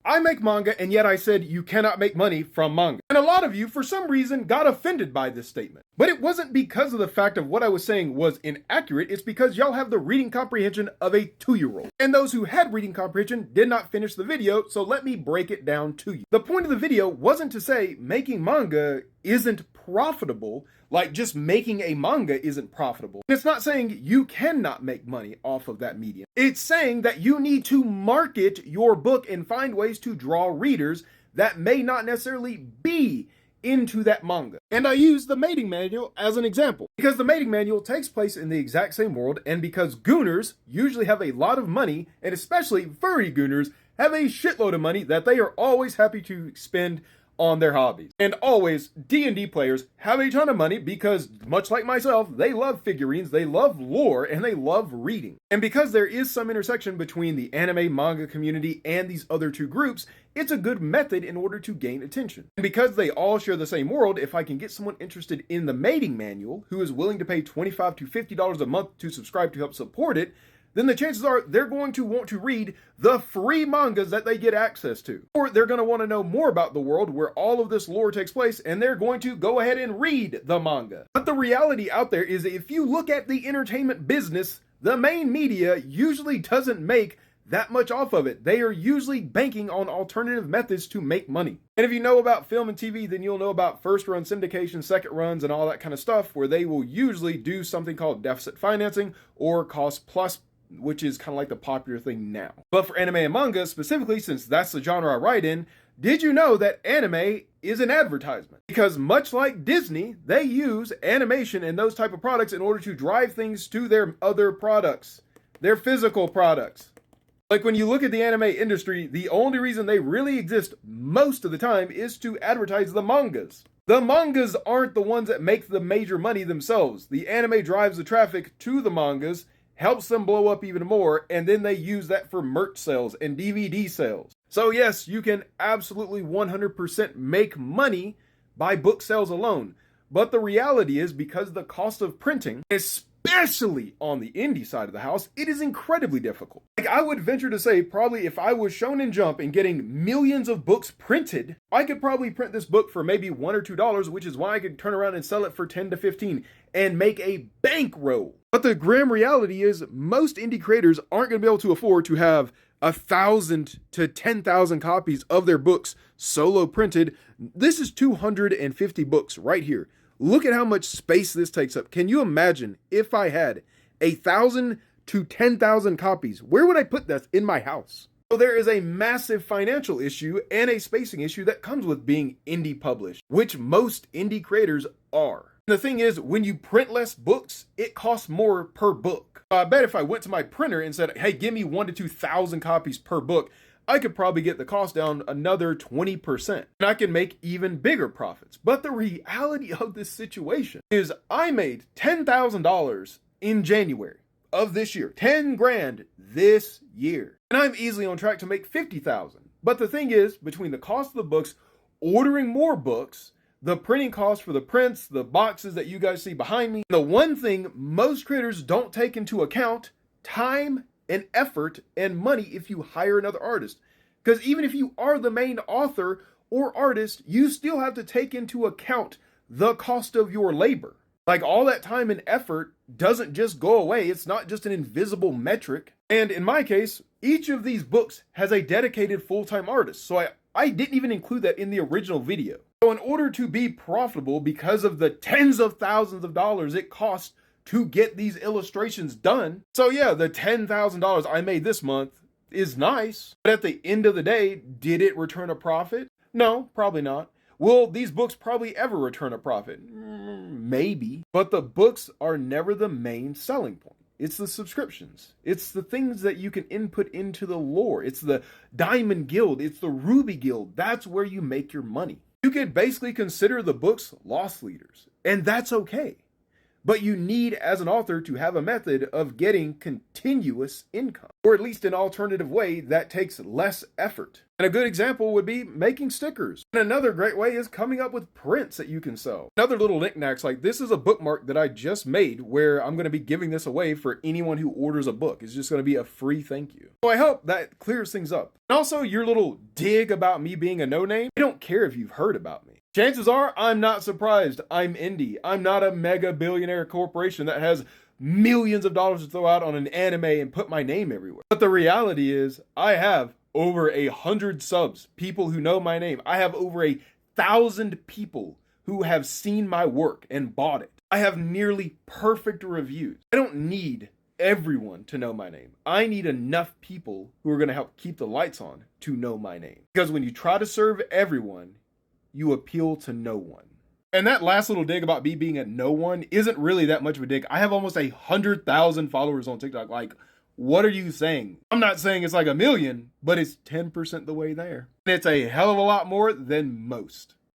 I make manga, and yet I said you cannot make money from manga. And a lot of you, for some reason, got offended by this statement. But it wasn't because of the fact of what I was saying was inaccurate, it's because y'all have the reading comprehension of a 2-year-old. And those who had reading comprehension did not finish the video, so let me break it down to you. The point of the video wasn't to say making manga isn't profitable, like just making a manga isn't profitable. And it's not saying you cannot make money off of that medium. It's saying that you need to market your book and find ways to draw readers that may not necessarily be into that manga. And I use the mating manual as an example, because the mating manual takes place in the exact same world, and because gooners usually have a lot of money, and especially furry gooners have a shitload of money that they are always happy to spend on their hobbies. And always, D&D players have a ton of money because, much like myself, they love figurines, they love lore, and they love reading. And because there is some intersection between the anime manga community and these other two groups, it's a good method in order to gain attention. And because they all share the same world, if I can get someone interested in the mating manual who is willing to pay $25 to $50 a month to subscribe to help support it, then the chances are they're going to want to read the free mangas that they get access to. Or they're going to want to know more about the world where all of this lore takes place, and they're going to go ahead and read the manga. But the reality out there is that if you look at the entertainment business, the main media usually doesn't make that much off of it. They are usually banking on alternative methods to make money. And if you know about film and TV, then you'll know about first run syndication, second runs, and all that kind of stuff, where they will usually do something called deficit financing or cost plus, which is kind of like the popular thing now. But for anime and manga specifically, since that's the genre I write in, did you know that anime is an advertisement? Because much like Disney, they use animation and those type of products in order to drive things to their other products, their physical products. Like when you look at the anime industry, the only reason they really exist most of the time is to advertise the mangas. The mangas aren't the ones that make the major money themselves. The anime drives the traffic to the mangas, helps them blow up even more, and then they use that for merch sales and DVD sales. So yes, you can absolutely 100% make money by book sales alone. But the reality is, because the cost of printing, especially on the indie side of the house, it is incredibly difficult. Like, I would venture to say, probably if I was Shonen Jump and getting millions of books printed, I could probably print this book for maybe $1 or $2, which is why I could turn around and sell it for 10 to 15 and make a bankroll. But the grim reality is most indie creators aren't going to be able to afford to have 1,000 to 10,000 copies of their books solo printed. This is 250 books right here. Look at how much space this takes up. Can you imagine if I had 1,000 to 10,000 copies? Where would I put that in my house? So there is a massive financial issue and a spacing issue that comes with being indie published, which most indie creators are. The thing is, when you print less books, it costs more per book. I bet if I went to my printer and said, hey, give me 1,000 to 2,000 copies per book, I could probably get the cost down another 20%. And I can make even bigger profits. But the reality of this situation is I made $10,000 in January of this year. 10 grand this year. And I'm easily on track to make 50,000. But the thing is, between the cost of the books, ordering more books, the printing costs for the prints, the boxes that you guys see behind me. The one thing most creators don't take into account, time and effort and money if you hire another artist. Because even if you are the main author or artist, you still have to take into account the cost of your labor. Like, all that time and effort doesn't just go away. It's not just an invisible metric. And in my case, each of these books has a dedicated full-time artist. So I didn't even include that in the original video. So in order to be profitable, because of the tens of thousands of dollars it costs to get these illustrations done. So yeah, the $10,000 I made this month is nice. But at the end of the day, did it return a profit? No, probably not. Will these books probably ever return a profit? Maybe. But the books are never the main selling point. It's the subscriptions. It's the things that you can input into the lore. It's the Diamond Guild. It's the Ruby Guild. That's where you make your money. You could basically consider the books loss leaders, and that's okay. But you need, as an author, to have a method of getting continuous income, or at least an alternative way that takes less effort. And a good example would be making stickers. And another great way is coming up with prints that you can sell. Another little knickknacks, like this is a bookmark that I just made where I'm going to be giving this away for anyone who orders a book. It's just going to be a free thank you. So I hope that clears things up. And also your little dig about me being a no-name, I don't care if you've heard about me. Chances are I'm not surprised. I'm indie. I'm not a mega billionaire corporation that has millions of dollars to throw out on an anime and put my name everywhere. But the reality is I have over 100 subs, people who know my name. I have over 1,000 people who have seen my work and bought it. I have nearly perfect reviews. I don't need everyone to know my name. I need enough people who are going to help keep the lights on to know my name. Because when you try to serve everyone, you appeal to no one. And that last little dig about me being a no one isn't really that much of a dig. I have almost 100,000 followers on TikTok. Like, what are you saying? I'm not saying it's like 1 million, but it's 10% the way there. And it's a hell of a lot more than most.